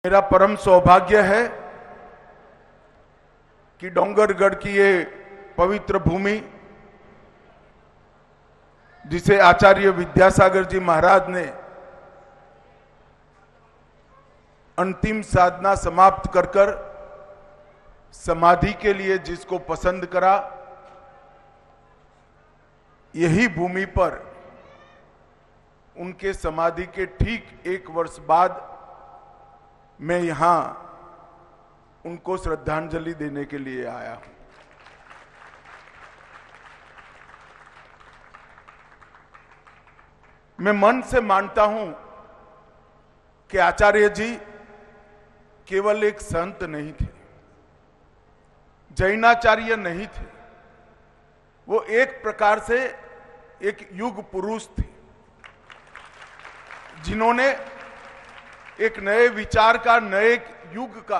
मेरा परम सौभाग्य है कि डोंगरगढ़ की ये पवित्र भूमि, जिसे आचार्य विद्यासागर जी महाराज ने अंतिम साधना समाप्त कर समाधि के लिए जिसको पसंद करा, यही भूमि पर उनके समाधि के ठीक 1 वर्ष बाद मैं यहां उनको श्रद्धांजलि देने के लिए आया हूं। मैं मन से मानता हूं कि आचार्य जी केवल एक संत नहीं थे, जैनाचार्य नहीं थे, वो एक प्रकार से एक युग पुरुष थे, जिन्होंने एक नए विचार का, नए युग का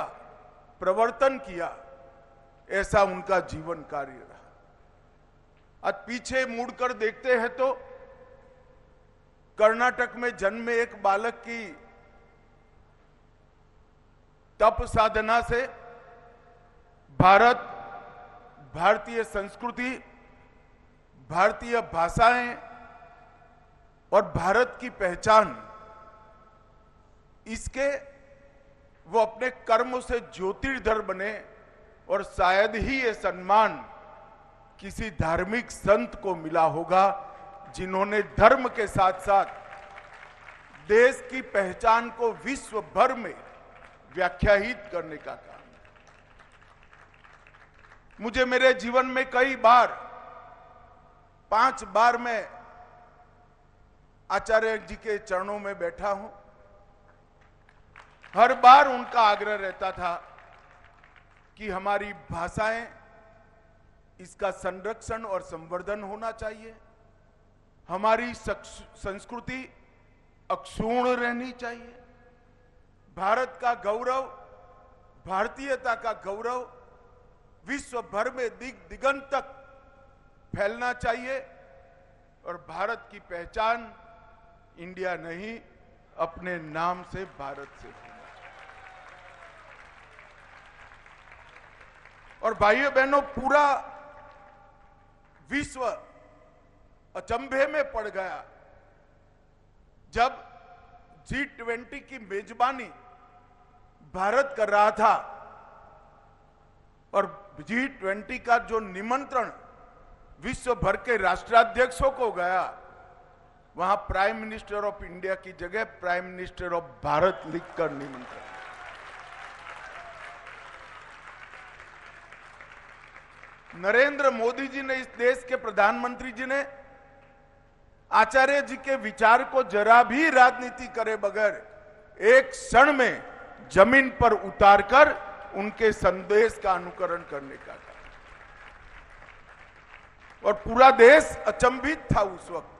प्रवर्तन किया। ऐसा उनका जीवन कार्य रहा। आज पीछे मुड़कर देखते हैं तो कर्नाटक में जन्मे एक बालक की तप साधना से भारत, भारतीय संस्कृति, भारतीय भाषाएं और भारत की पहचान, इसके वो अपने कर्म से ज्योतिर्धर बने। और शायद ही ये सम्मान किसी धार्मिक संत को मिला होगा जिन्होंने धर्म के साथ साथ देश की पहचान को विश्व भर में व्याख्यायित करने का काम। मुझे मेरे जीवन में कई बार, 5 बार मैं आचार्य जी के चरणों में बैठा हूं। हर बार उनका आग्रह रहता था कि हमारी भाषाएं, इसका संरक्षण और संवर्धन होना चाहिए, हमारी संस्कृति अक्षुण्ण रहनी चाहिए, भारत का गौरव, भारतीयता का गौरव विश्व भर में दिगंत तक फैलना चाहिए। और भारत की पहचान इंडिया नहीं, अपने नाम से भारत से होना। और भाइयों बहनों, पूरा विश्व अचंभे में पड़ गया जब G20 की मेजबानी भारत कर रहा था और G20 का जो निमंत्रण विश्व भर के राष्ट्राध्यक्षों को गया, वहां प्राइम मिनिस्टर ऑफ इंडिया की जगह प्राइम मिनिस्टर ऑफ भारत लिखकर निमंत्रण। नरेंद्र मोदी जी ने, इस देश के प्रधानमंत्री जी ने आचार्य जी के विचार को जरा भी राजनीति करे बगैर एक क्षण में जमीन पर उतारकर उनके संदेश का अनुकरण करने का काम। और पूरा देश अचंभित था उस वक्त।